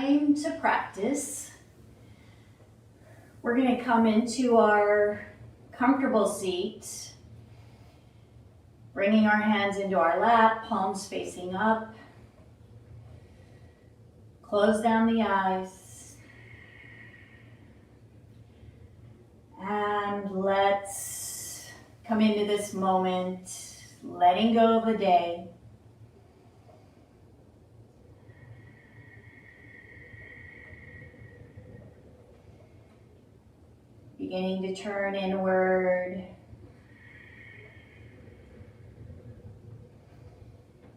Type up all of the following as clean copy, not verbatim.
time to practice. We're going to come into our comfortable seat, bringing our hands into our lap, palms facing up. Close down the eyes. And let's come into this moment, letting go of the day. Beginning to turn inward.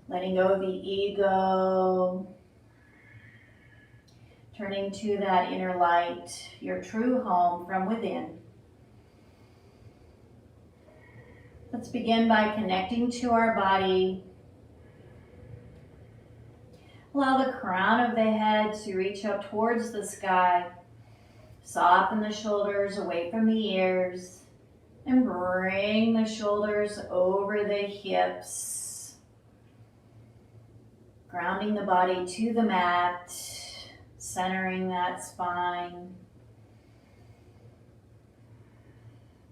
Letting go of the ego. Turning to that inner light, your true home from within. Let's begin by connecting to our body. Allow the crown of the head to reach up towards the sky. Soften the shoulders away from the ears and bring the shoulders over the hips. Grounding the body to the mat, centering that spine.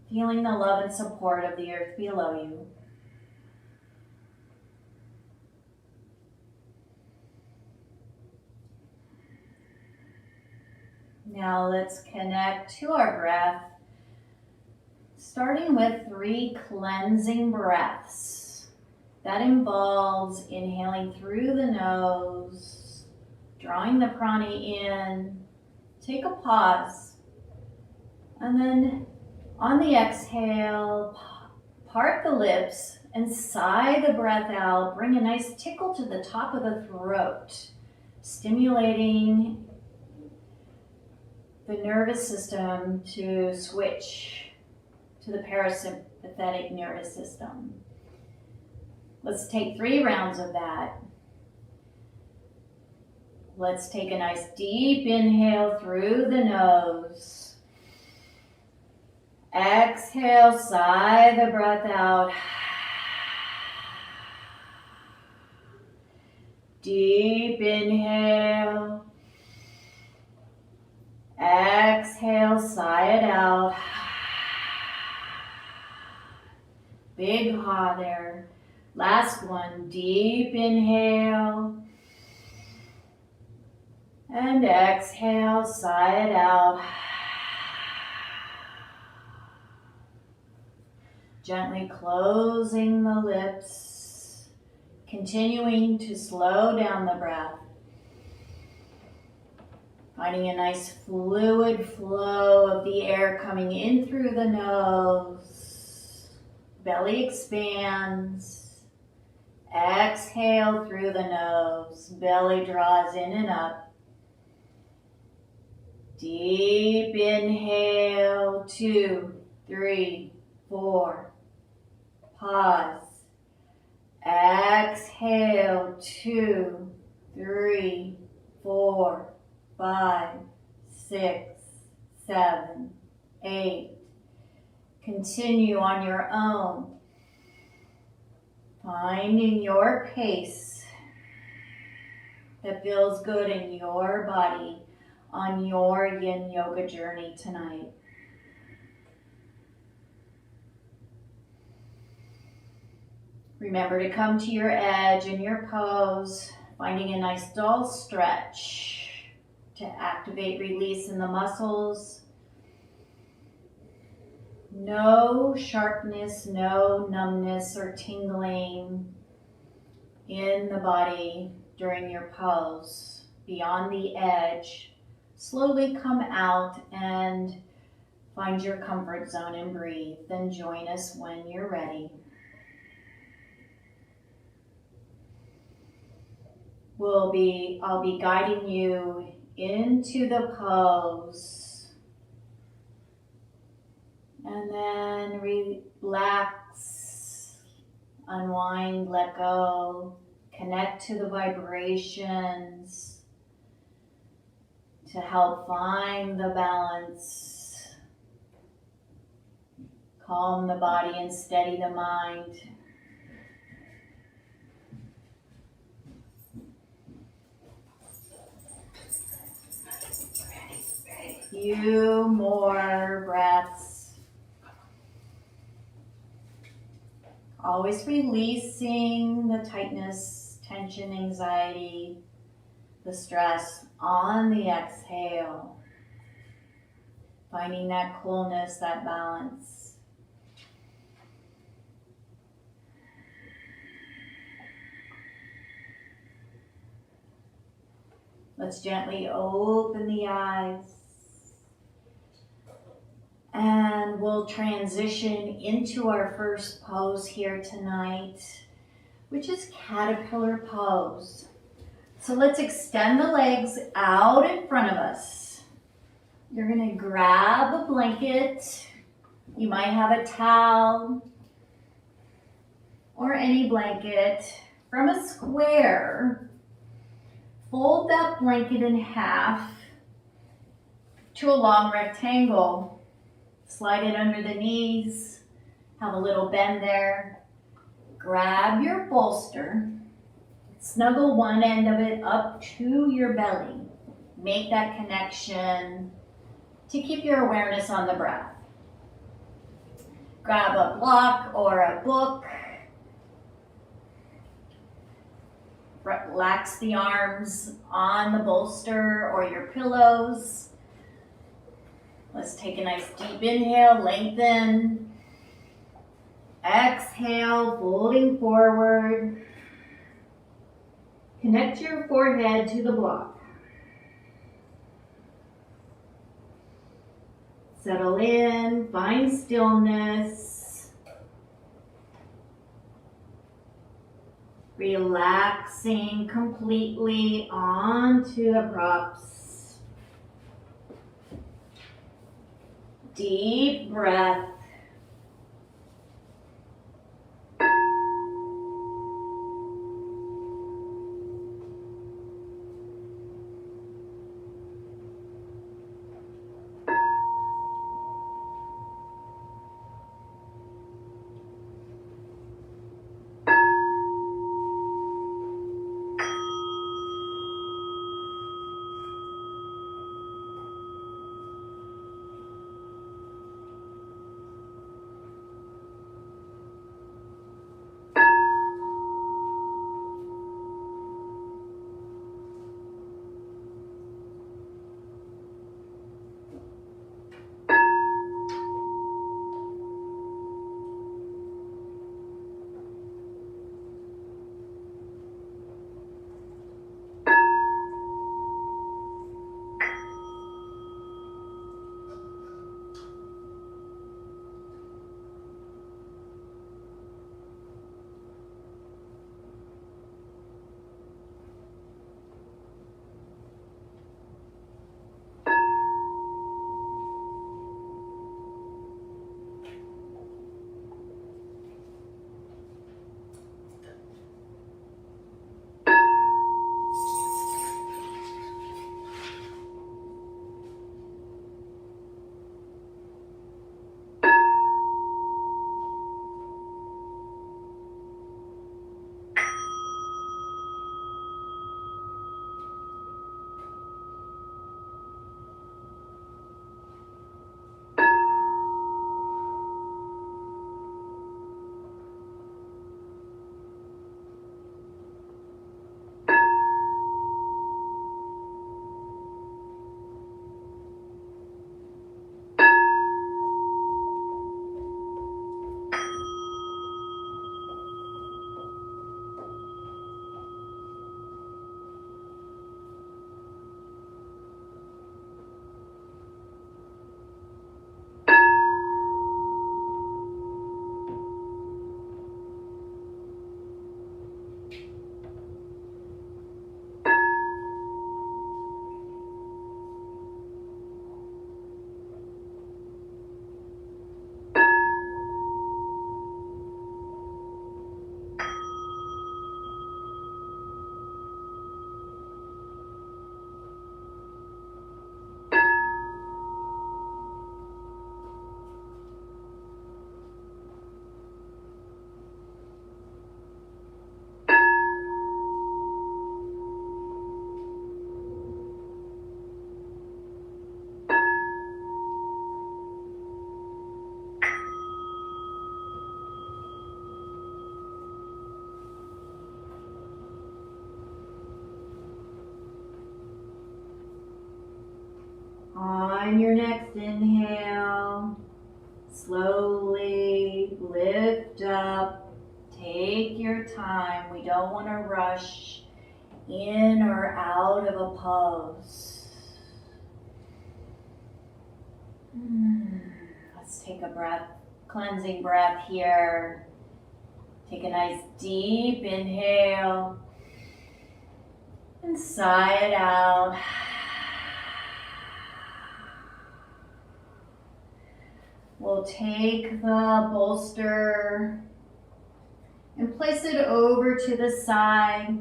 Feeling the love and support of the earth below you. Now let's connect to our breath, starting with 3 cleansing breaths. That involves inhaling through the nose, drawing the prana in, take a pause, and then on the exhale, part the lips and sigh the breath out. Bring a nice tickle to the top of the throat, stimulating the nervous system to switch to the parasympathetic nervous system. Let's take 3 rounds of that. Let's take a nice deep inhale through the nose. Exhale, sigh the breath out. Deep inhale. Exhale, sigh it out. Big ha there. Last one, deep inhale. And exhale, sigh it out. Gently closing the lips, continuing to slow down the breath. Finding a nice fluid flow of the air coming in through the nose. Belly expands. Exhale through the nose. Belly draws in and up. Deep inhale, 2, 3, 4. Pause. Exhale, 2, 3, 4. 5, 6, 7, 8. Continue on your own. Finding your pace that feels good in your body on your yin yoga journey tonight. Remember to come to your edge in your pose, finding a nice dull stretch to activate release in the muscles. No sharpness, no numbness or tingling in the body during your pose. Beyond the edge, slowly come out and find your comfort zone and breathe. Then join us when you're ready. I'll be guiding you into the pose, and then relax, unwind, let go, connect to the vibrations to help find the balance, calm the body and steady the mind. few more breaths. Always releasing the tightness, tension, anxiety, the stress on the exhale. Finding that coolness, that balance. Let's gently open the eyes. And we'll transition into our first pose here tonight, which is caterpillar pose. So let's extend the legs out in front of us. You're gonna grab a blanket. You might have a towel or any blanket from a square. Fold that blanket in half to a long rectangle. Slide it under the knees, have a little bend there. Grab your bolster, snuggle one end of it up to your belly. Make that connection to keep your awareness on the breath. Grab a block or a book. Relax the arms on the bolster or your pillows. Let's take a nice deep inhale, lengthen. Exhale, folding forward. Connect your forehead to the block. Settle in, find stillness. Relaxing completely onto the props. Deep breath. On your next inhale, slowly lift up. Take your time. We don't want to rush in or out of a pose. Let's take a breath, cleansing breath here. Take a nice deep inhale and sigh it out. We'll take the bolster and place it over to the side.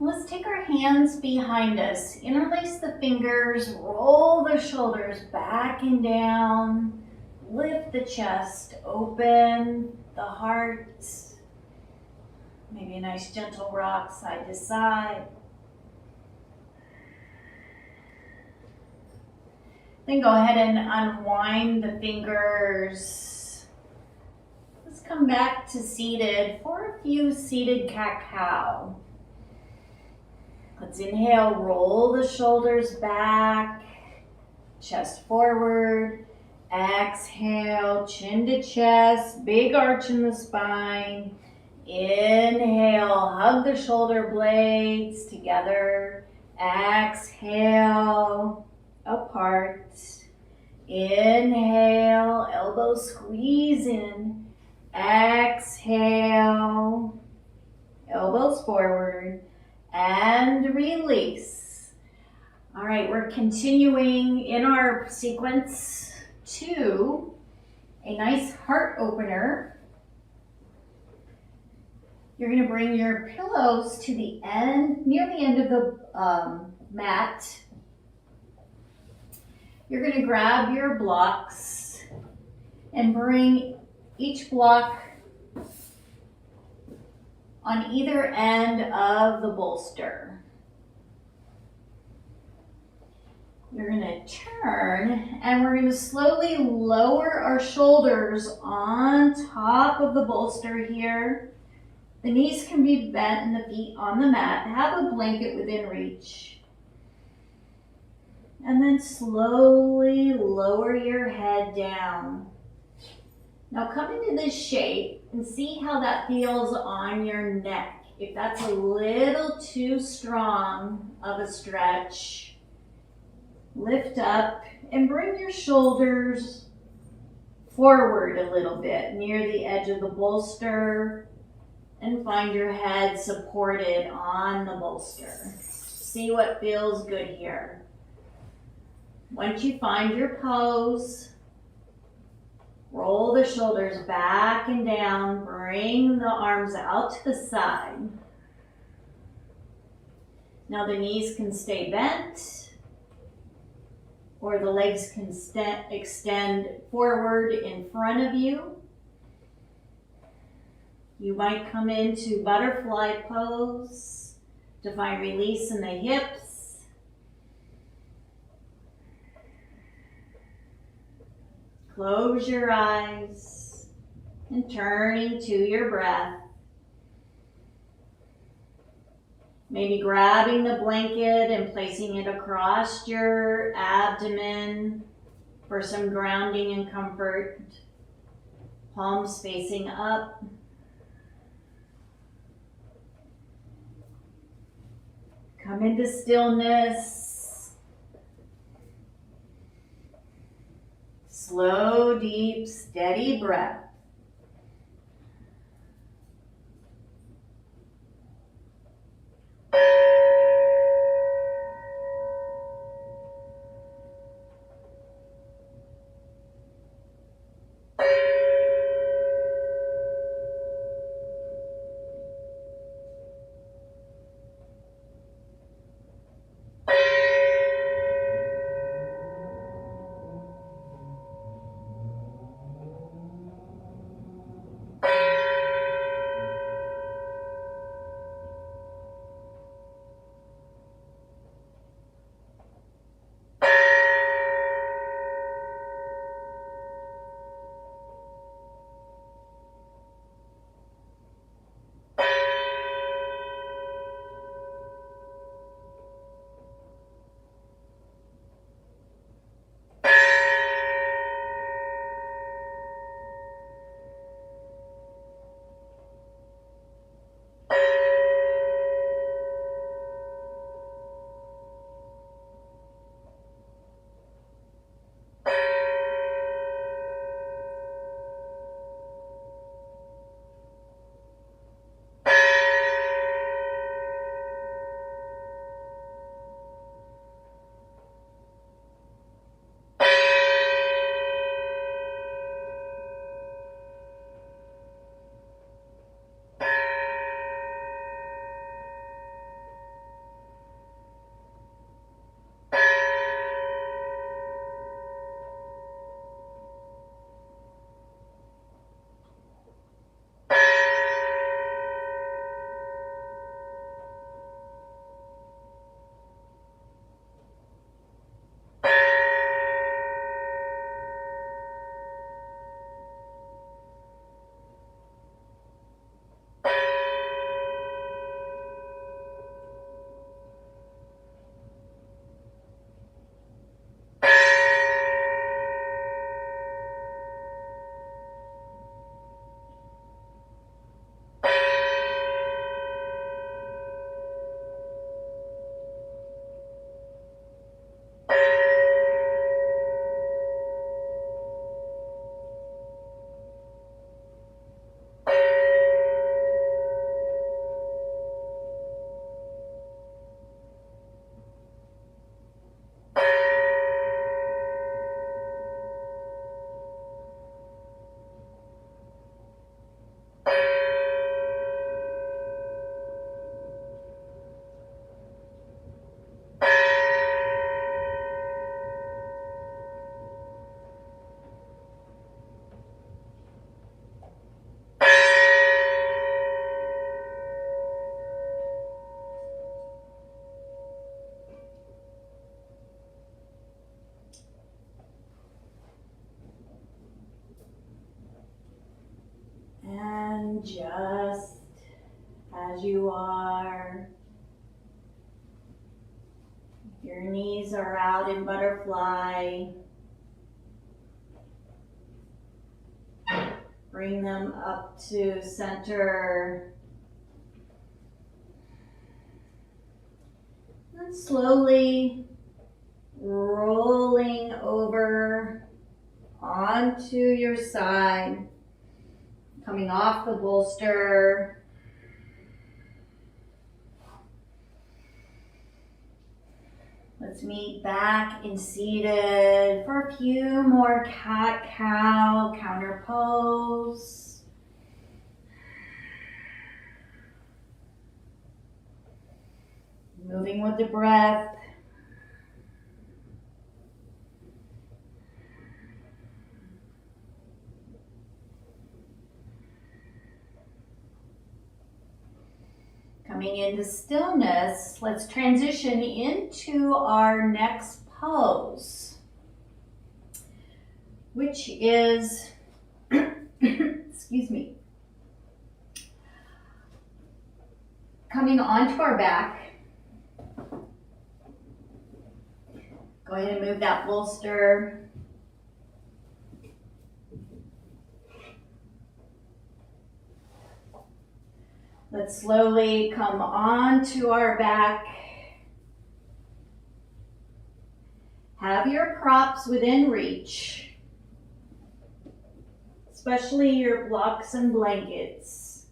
Let's take our hands behind us, interlace the fingers, roll the shoulders back and down, lift the chest, open the heart, maybe a nice gentle rock side to side. Then go ahead and unwind the fingers. Let's come back to seated for a few seated cat-cow. Let's inhale, roll the shoulders back, chest forward. Exhale, chin to chest, big arch in the spine. Inhale, hug the shoulder blades together. Exhale, apart. Inhale, elbows squeeze in. Exhale, elbows forward. And release. All right, we're continuing in our sequence to a nice heart opener. You're going to bring your pillows to the end, near the end of the mat. You're going to grab your blocks and bring each block on either end of the bolster. You're going to turn and we're going to slowly lower our shoulders on top of the bolster here. The knees can be bent and the feet on the mat. Have a blanket within reach. And then slowly lower your head down. Now come into this shape and see how that feels on your neck. If that's a little too strong of a stretch, lift up and bring your shoulders forward a little bit near the edge of the bolster and find your head supported on the bolster. See what feels good here. Once you find your pose, roll the shoulders back and down, bring the arms out to the side. Now the knees can stay bent, or the legs can extend forward in front of you. You might come into butterfly pose to find release in the hips. Close your eyes and turning to your breath. Maybe grabbing the blanket and placing it across your abdomen for some grounding and comfort. Palms facing up. Come into stillness. Slow, deep, steady breath. just as you are. Your knees are out in butterfly. Bring them up to center. And slowly rolling over onto your side, coming off the bolster. Let's meet back in seated for a few more cat-cow counter pose. Moving with the breath. Coming into stillness, let's transition into our next pose, which is, excuse me, coming onto our back. Go ahead and move that bolster. Let's slowly come onto our back. Have your props within reach, especially your blocks and blankets.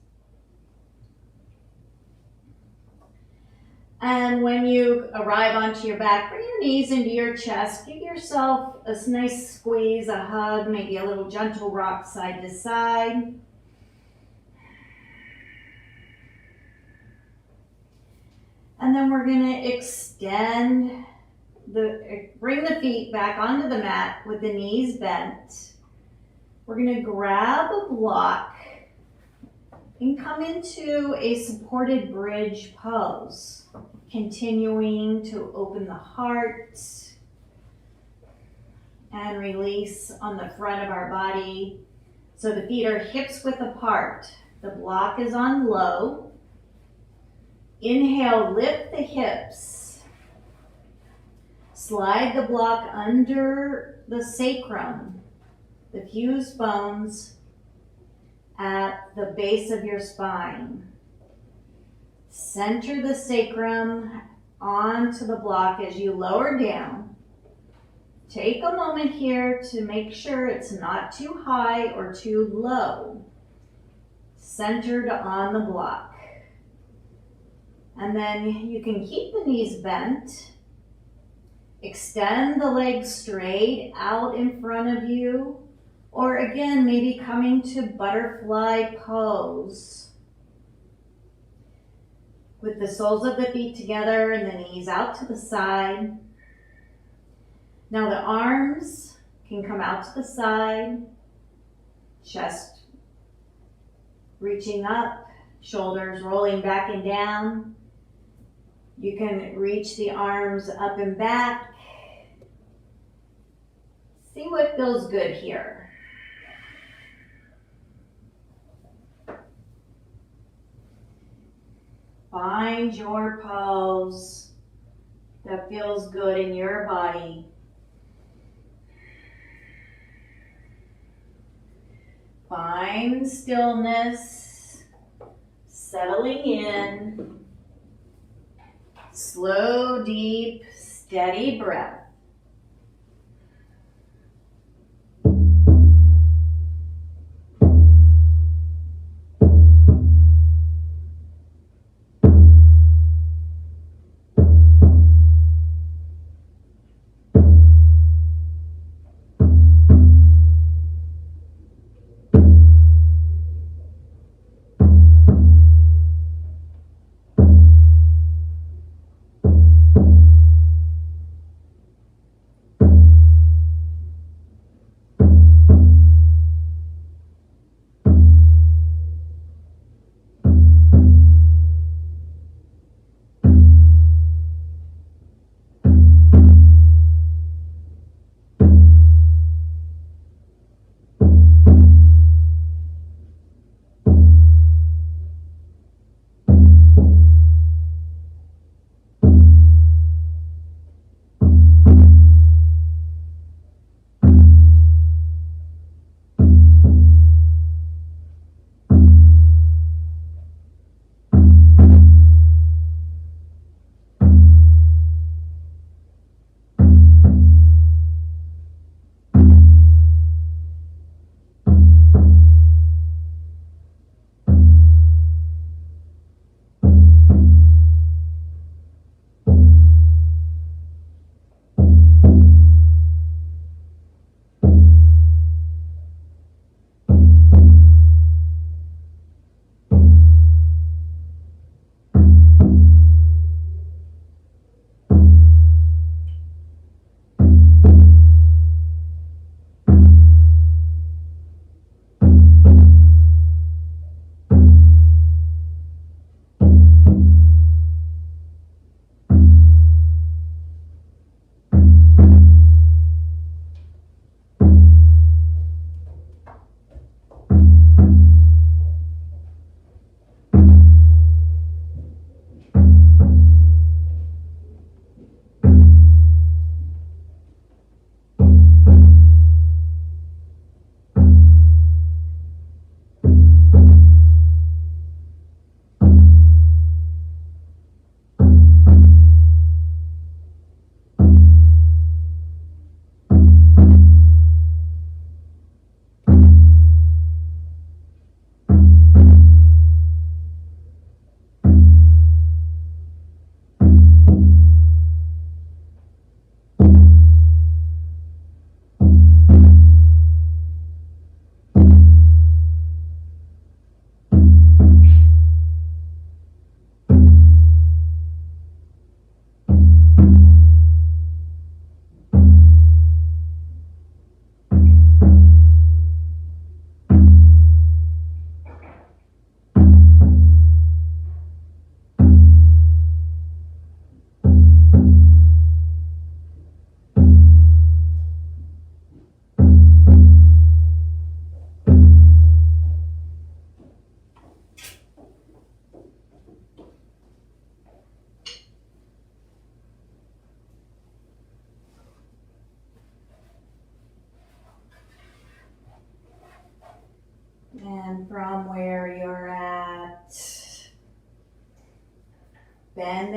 And when you arrive onto your back, bring your knees into your chest. Give yourself a nice squeeze, a hug, maybe a little gentle rock side to side. And then we're going to extend, bring the feet back onto the mat with the knees bent. We're going to grab a block and come into a supported bridge pose, continuing to open the heart and release on the front of our body. So the feet are hips width apart. The block is on low. Inhale, lift the hips. Slide the block under the sacrum, the fused bones at the base of your spine. Center the sacrum onto the block as you lower down. Take a moment here to make sure it's not too high or too low. Centered on the block. And then you can keep the knees bent. Extend the legs straight out in front of you. Or again, maybe coming to butterfly pose. With the soles of the feet together and the knees out to the side. Now the arms can come out to the side. Chest reaching up. Shoulders rolling back and down. You can reach the arms up and back. See what feels good here. Find your pose that feels good in your body. Find stillness, settling in. Slow, deep, steady breath.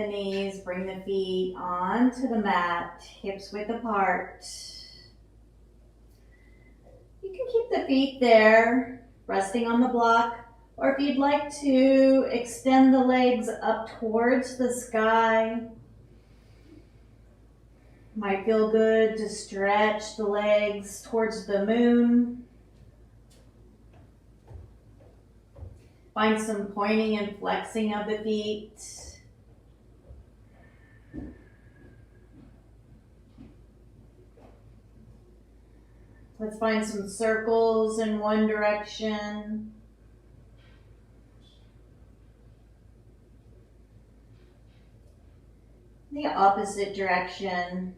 the knees, bring the feet onto the mat, hips width apart. You can keep the feet there, resting on the block, or if you'd like to extend the legs up towards the sky, might feel good to stretch the legs towards the moon. Find some pointing and flexing of the feet. Let's find some circles in one direction. The opposite direction.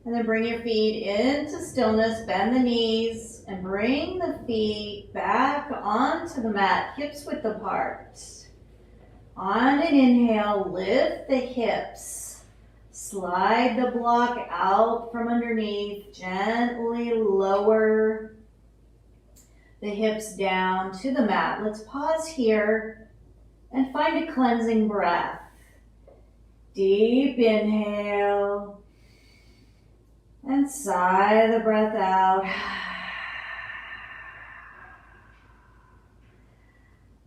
And then bring your feet into stillness, bend the knees, and bring the feet back onto the mat, hips width apart. On an inhale, lift the hips. Slide the block out from underneath, gently lower the hips down to the mat. Let's pause here and find a cleansing breath. Deep inhale. And sigh the breath out.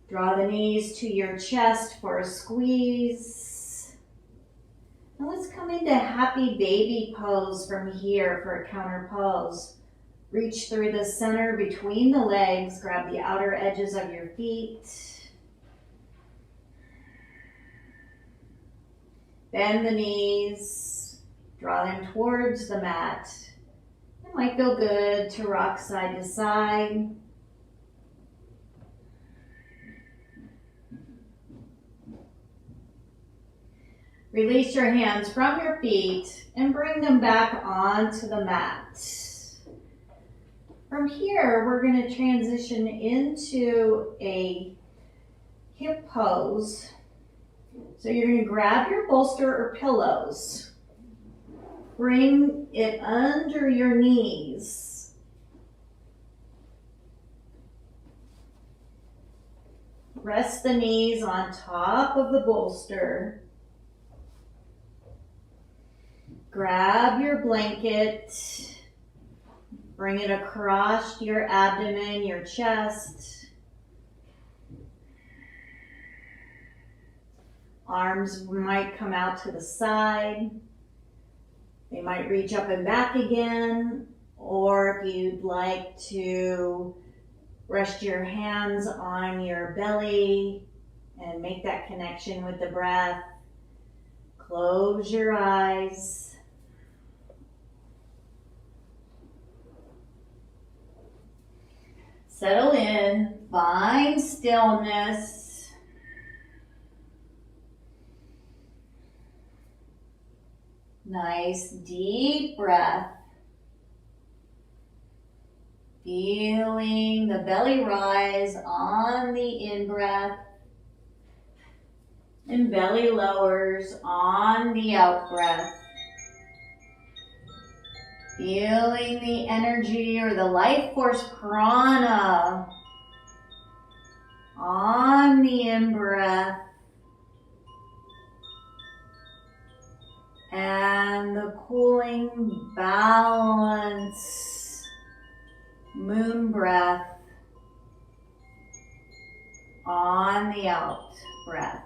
Draw the knees to your chest for a squeeze. Now let's come into happy baby pose from here for a counter pose. Reach through the center between the legs. Grab the outer edges of your feet. Bend the knees. Draw them towards the mat. It might feel good to rock side to side. Release your hands from your feet and bring them back onto the mat. From here, we're going to transition into a hip pose. So you're going to grab your bolster or pillows. Bring it under your knees. Rest the knees on top of the bolster. Grab your blanket. Bring it across your abdomen, your chest. Arms might come out to the side. They might reach up and back again, or if you'd like to rest your hands on your belly and make that connection with the breath, close your eyes. Settle in, find stillness. Nice deep breath. Feeling the belly rise on the in-breath and belly lowers on the out-breath. Feeling the energy or the life force prana on the in-breath. And the cooling balance moon breath on the out breath.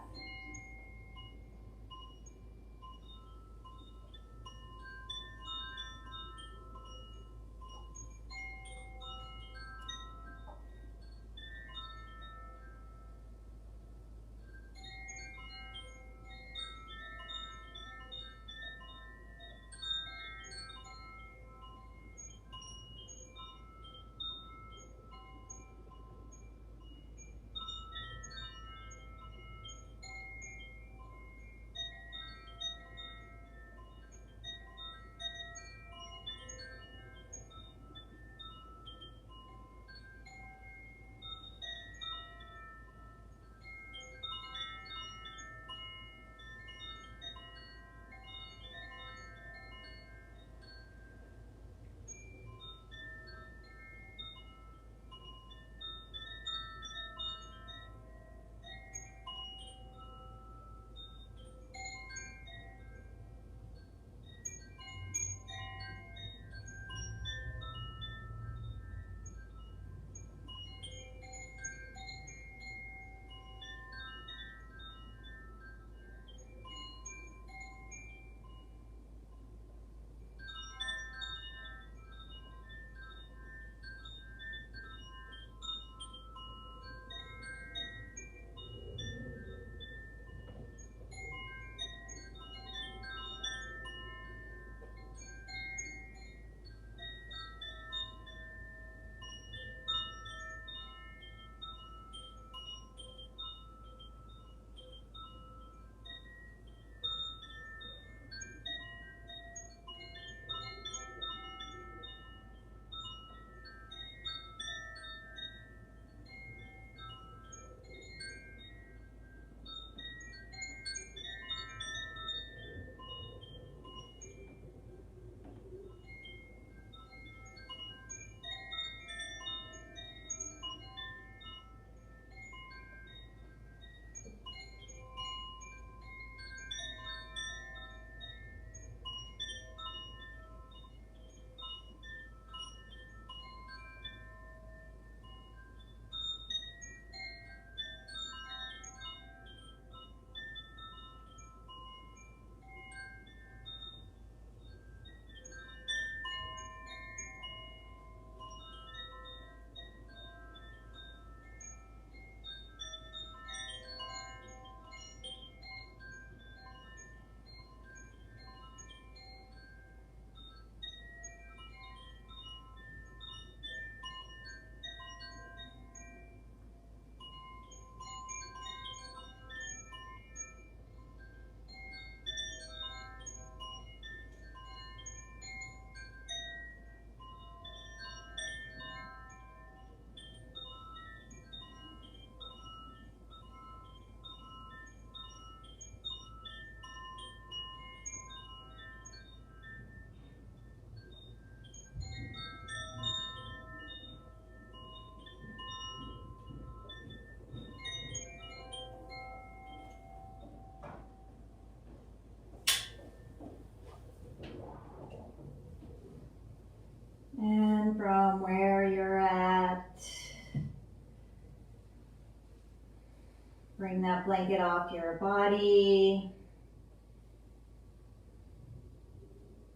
Bring that blanket off your body.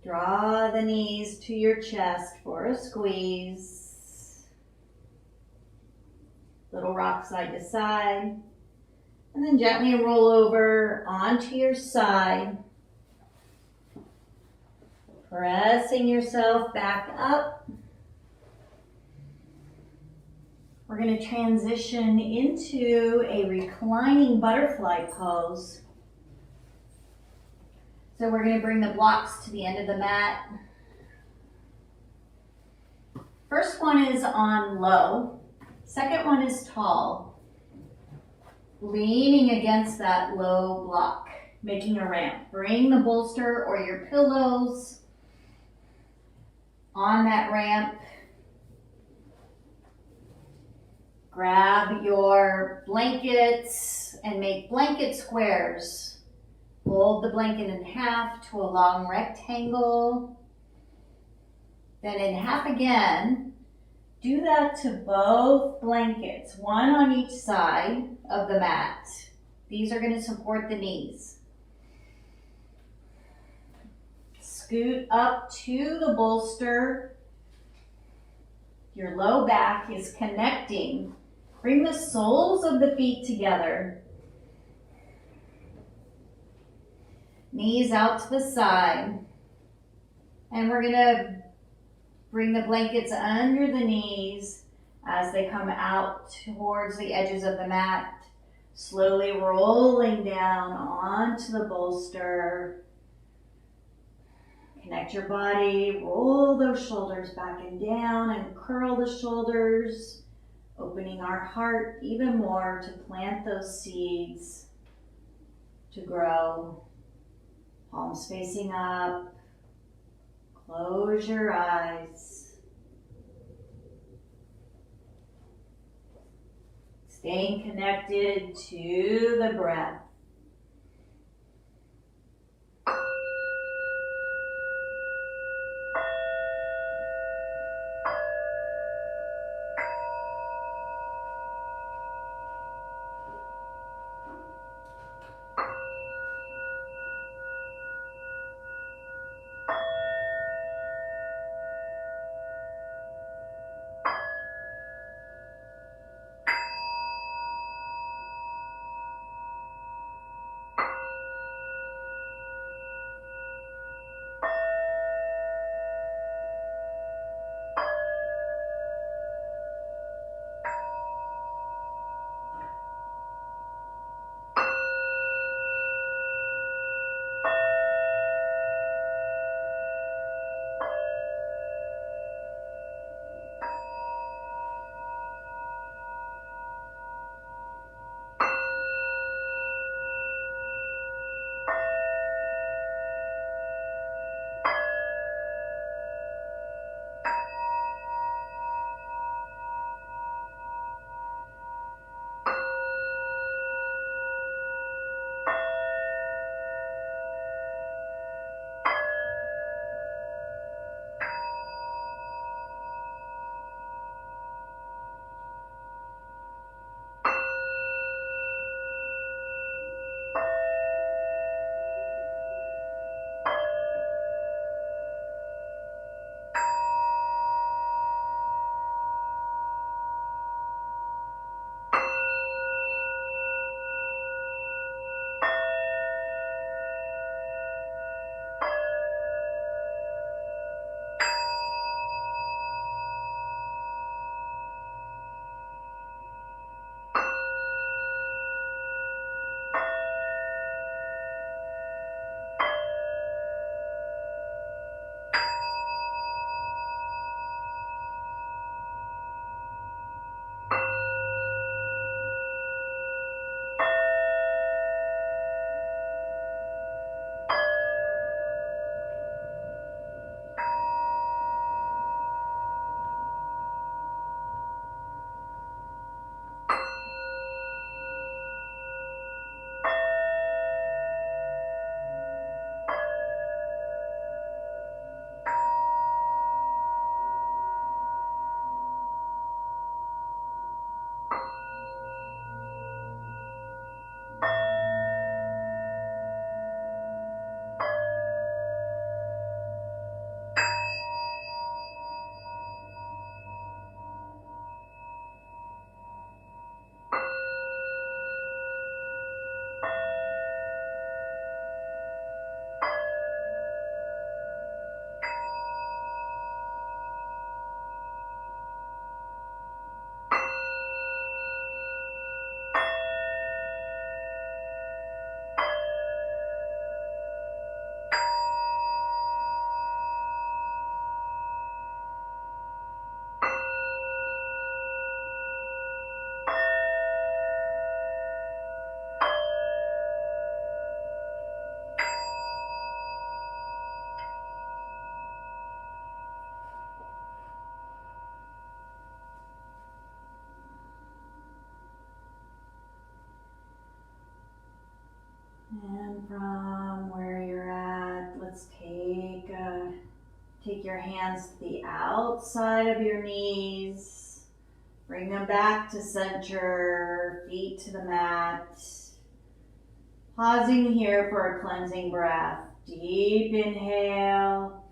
Draw the knees to your chest for a squeeze. Little rock side to side. And then gently roll over onto your side. Pressing yourself back up. We're going to transition into a reclining butterfly pose. So we're going to bring the blocks to the end of the mat. First one is on low. Second one is tall. Leaning against that low block, making a ramp. Bring the bolster or your pillows on that ramp. Grab your blankets and make blanket squares. Fold the blanket in half to a long rectangle. Then in half again. Do that to both blankets, one on each side of the mat. These are going to support the knees. Scoot up to the bolster. Your low back is connecting. Bring the soles of the feet together. Knees out to the side. And we're going to bring the blankets under the knees as they come out towards the edges of the mat. Slowly rolling down onto the bolster. Connect your body, roll those shoulders back and down and curl the shoulders, opening our heart even more to plant those seeds to grow. Palms facing up. Close your eyes. Staying connected to the breath. from where you're at, let's take your hands to the outside of your knees. Bring them back to center, feet to the mat. Pausing here for a cleansing breath. Deep inhale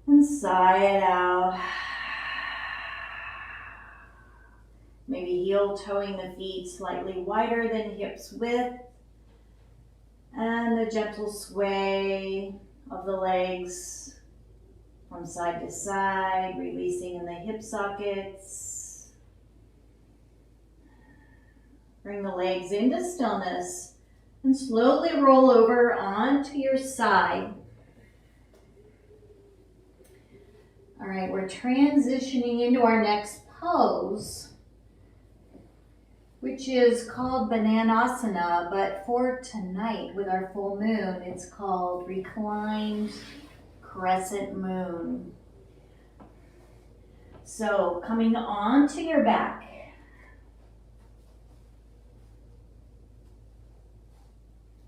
and sigh it out. Maybe heel toeing the feet slightly wider than hips width. And a gentle sway of the legs from side to side, releasing in the hip sockets. Bring the legs into stillness and slowly roll over onto your side. All right, we're transitioning into our next pose, which is called Bananasana, but for tonight with our full moon, it's called Reclined Crescent Moon. So coming onto your back,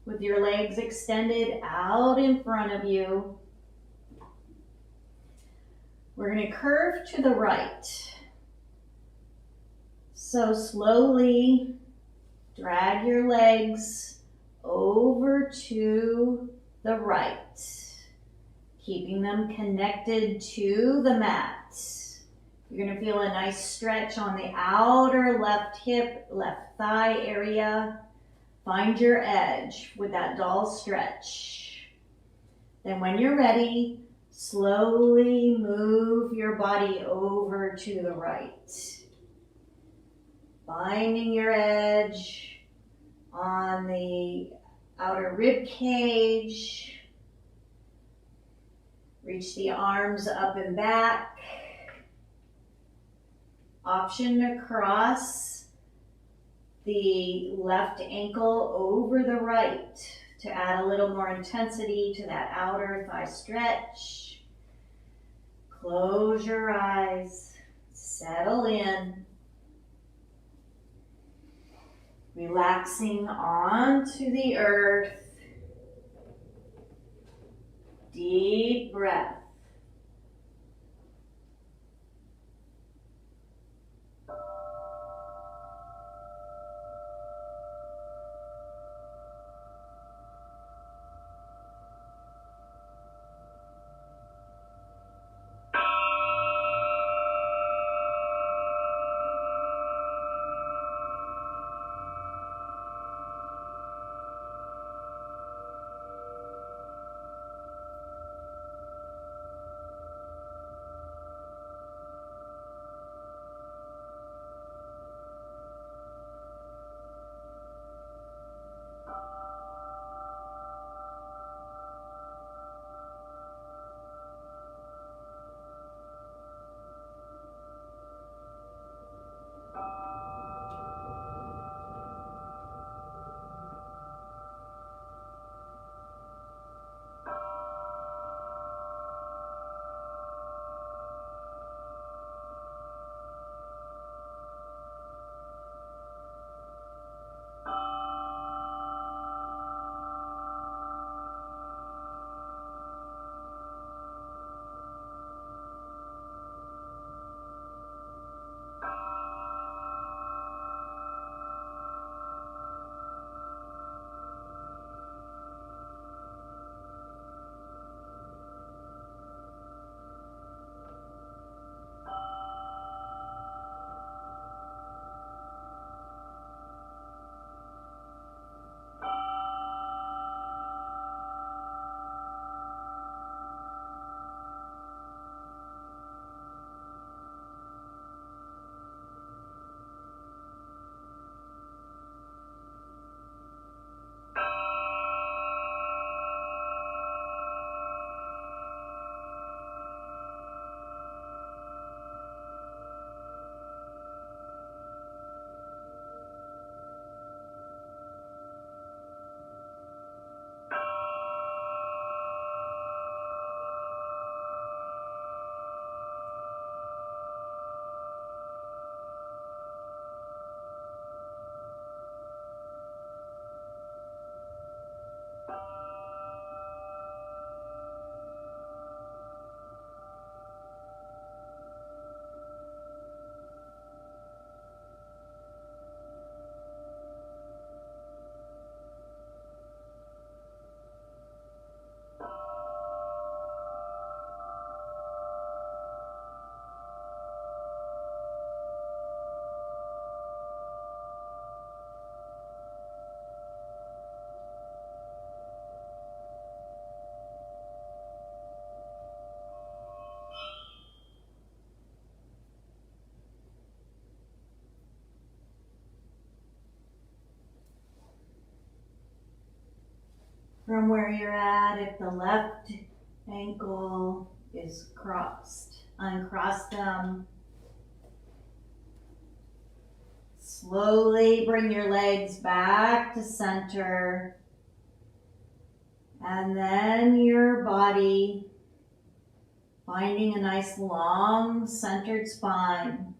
with your legs extended out in front of you, we're going to curve to the right. So slowly drag your legs over to the right, keeping them connected to the mat. You're going to feel a nice stretch on the outer left hip, left thigh area. Find your edge with that doll stretch. Then when you're ready, slowly move your body over to the right. Finding your edge on the outer rib cage. Reach the arms up and back. Option to cross the left ankle over the right to add a little more intensity to that outer thigh stretch. Close your eyes, settle in. Relaxing onto the earth. Deep breath. from where you're at. If the left ankle is crossed, uncross them. Slowly bring your legs back to center. And then your body finding a nice long centered spine.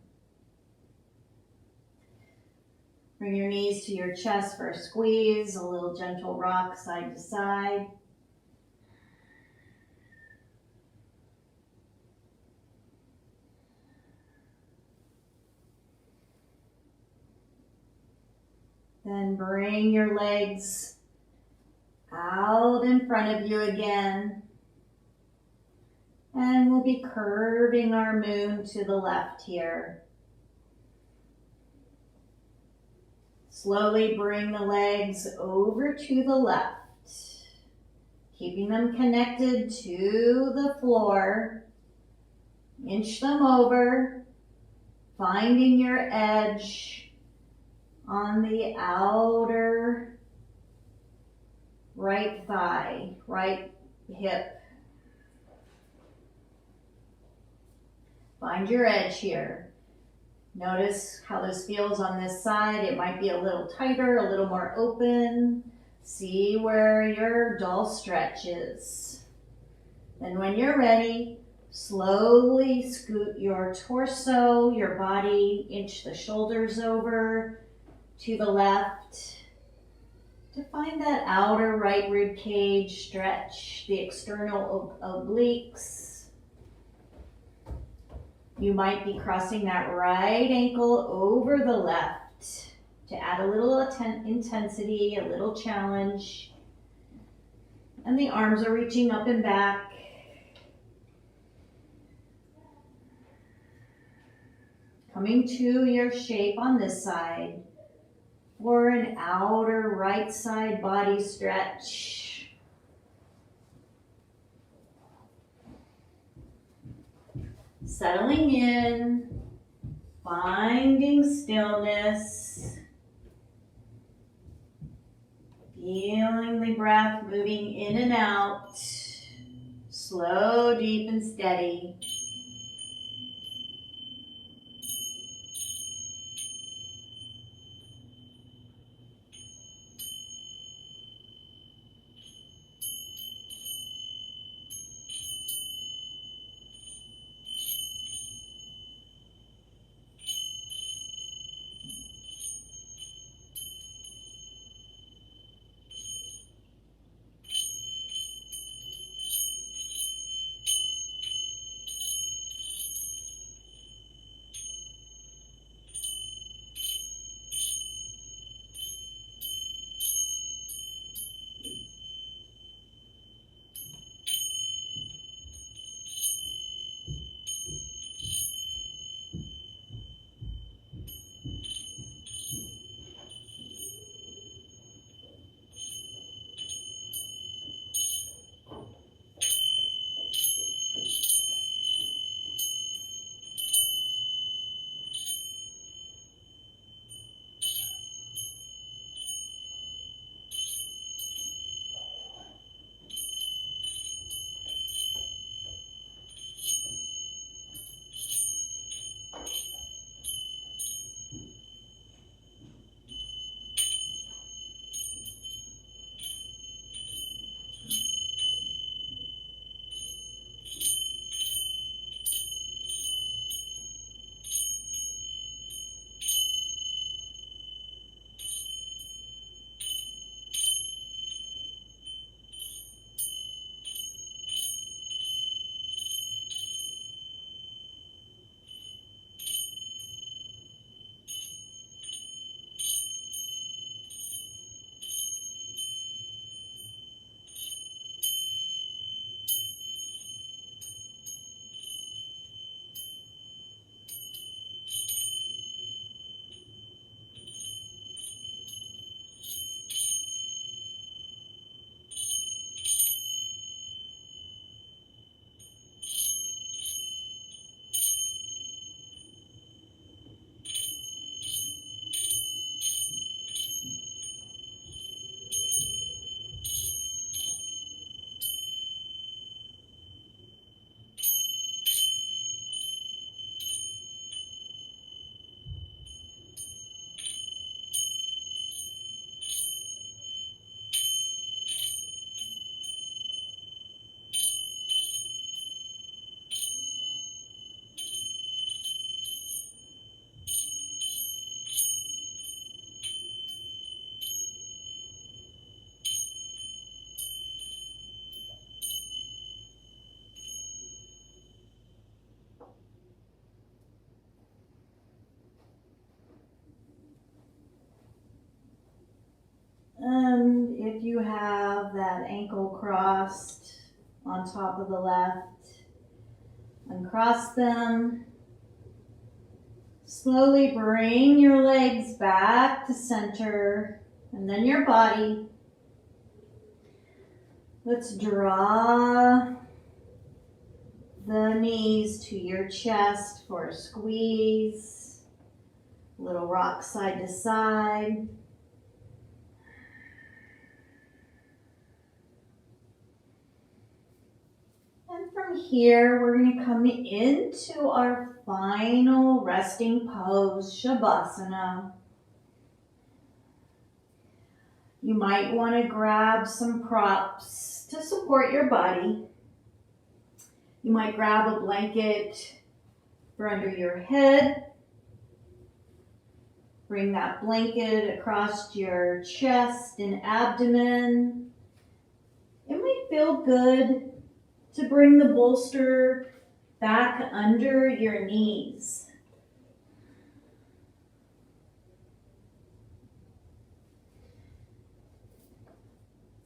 Bring your knees to your chest for a squeeze, a little gentle rock side to side. Then bring your legs out in front of you again. And we'll be curving our moon to the left here. Slowly bring the legs over to the left, keeping them connected to the floor. Inch them over, finding your edge on the outer right thigh, right hip. Find your edge here. Notice how this feels on this side. It might be a little tighter, a little more open. See where your dull stretch is. Then when you're ready, slowly scoot your torso, your body, inch the shoulders over to the left to find that outer right rib cage, stretch the external obliques. You might be crossing that right ankle over the left to add a little intensity, a little challenge. And the arms are reaching up and back. Coming to your shape on this side for an outer right side body stretch. Settling in, finding stillness, feeling the breath moving in and out, slow, deep, and steady. if you have that ankle crossed on top of the left, uncross them. Slowly bring your legs back to center and then your body. Let's draw the knees to your chest for a squeeze. Little rock side to side. And from here, we're going to come into our final resting pose, Shavasana. You might want to grab some props to support your body. You might grab a blanket for under your head. Bring that blanket across your chest and abdomen. It might feel good to bring the bolster back under your knees.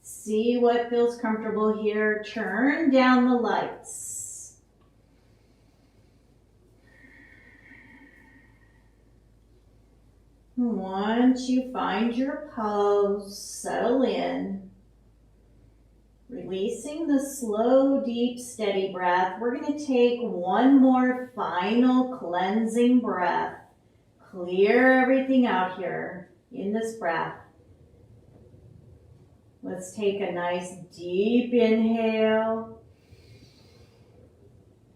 See what feels comfortable here. Turn down the lights. Once you find your pose, settle in. Releasing the slow, deep, steady breath. We're going to take one more final cleansing breath. Clear everything out here in this breath. Let's take a nice deep inhale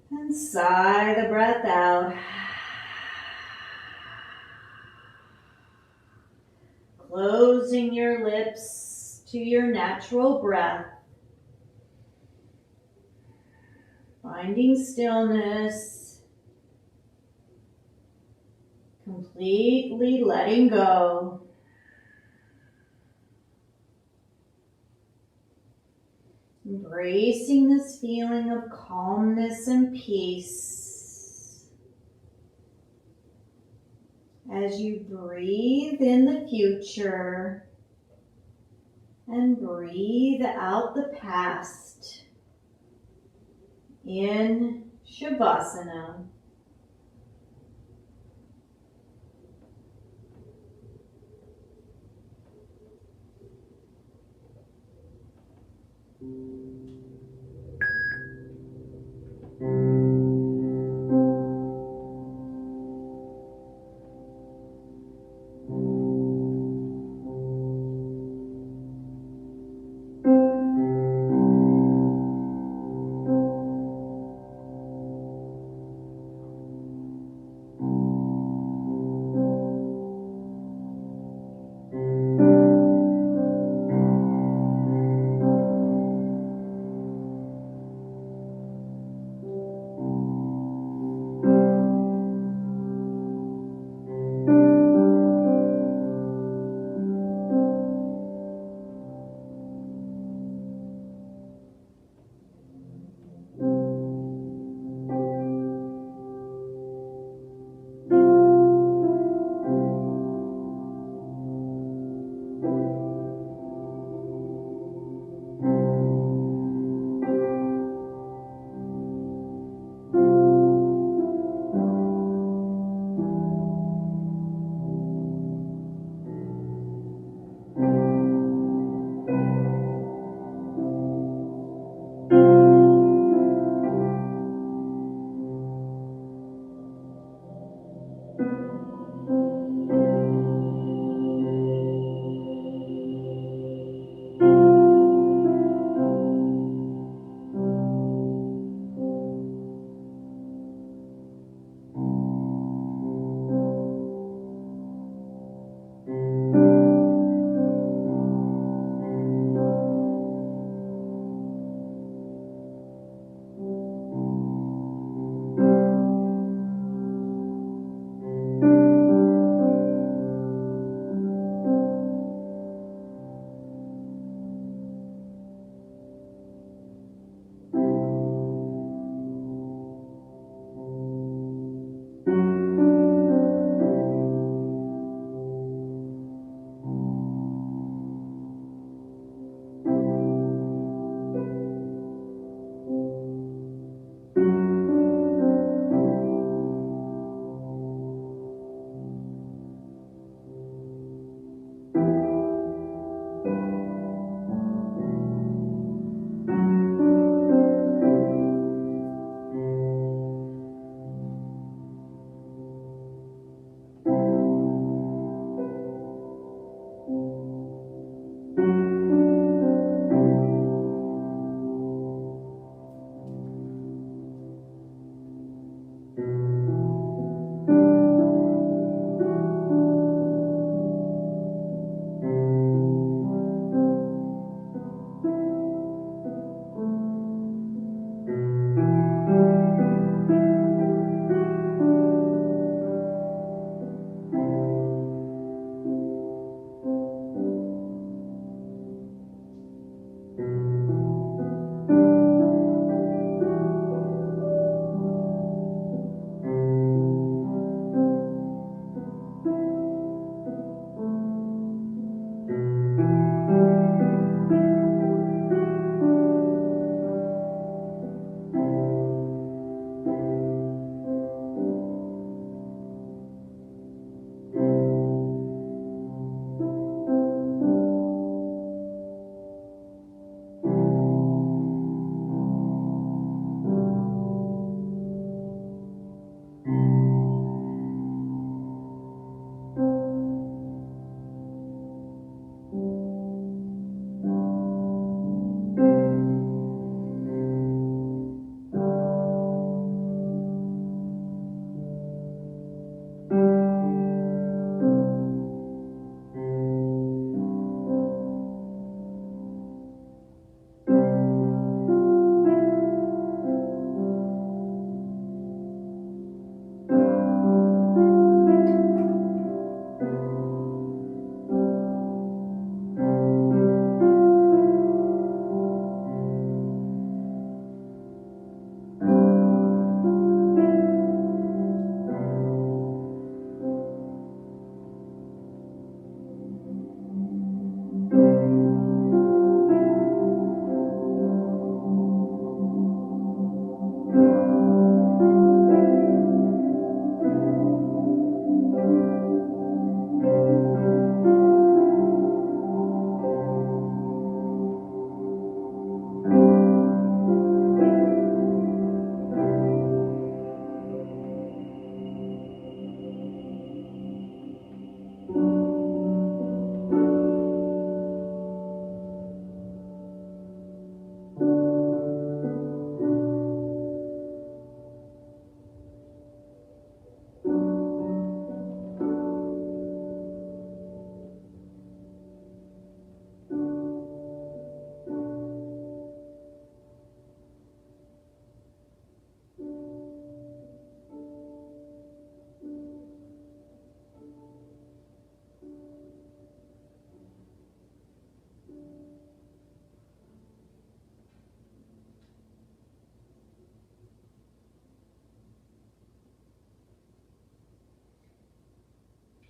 and sigh the breath out. Closing your lips to your natural breath. Finding stillness. Completely letting go. Embracing this feeling of calmness and peace. As you breathe in the future and breathe out the past in Shavasana.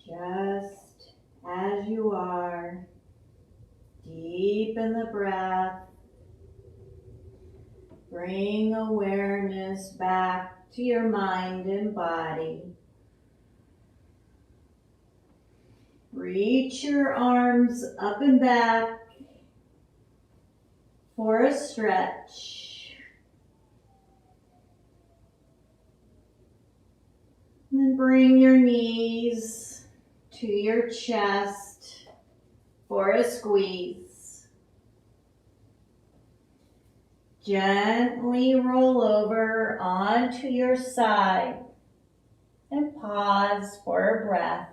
Just as you are, deepen the breath. Bring awareness back to your mind and body. Reach your arms up and back for a stretch. And then bring your knees to your chest for a squeeze. Gently roll over onto your side and pause for a breath.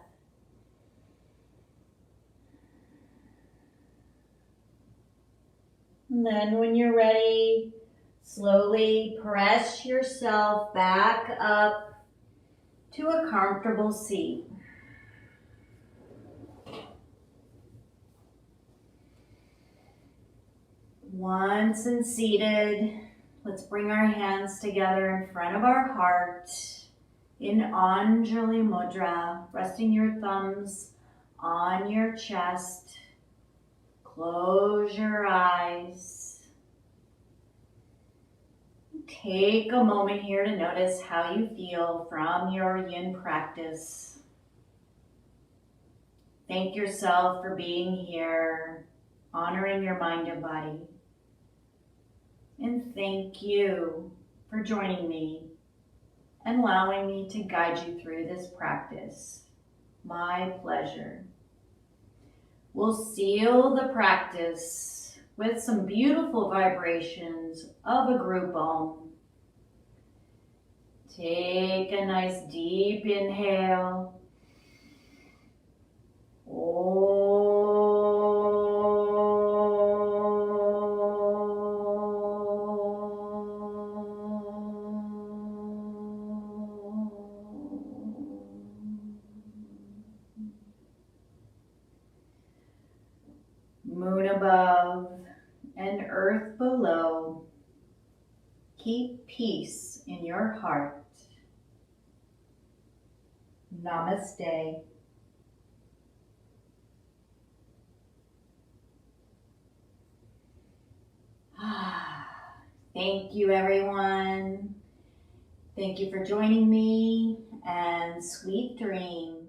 And then when you're ready, slowly press yourself back up to a comfortable seat. Once and seated, let's bring our hands together in front of our heart in Anjali Mudra, resting your thumbs on your chest. Close your eyes. Take a moment here to notice how you feel from your yin practice. Thank yourself for being here, honoring your mind and body. And thank you for joining me and allowing me to guide you through this practice. My pleasure. We'll seal the practice with some beautiful vibrations of a group Om. Take a nice deep inhale. Moon above and earth below, keep peace in your heart. Namaste. Thank you, everyone. Thank you for joining me, and sweet dreams.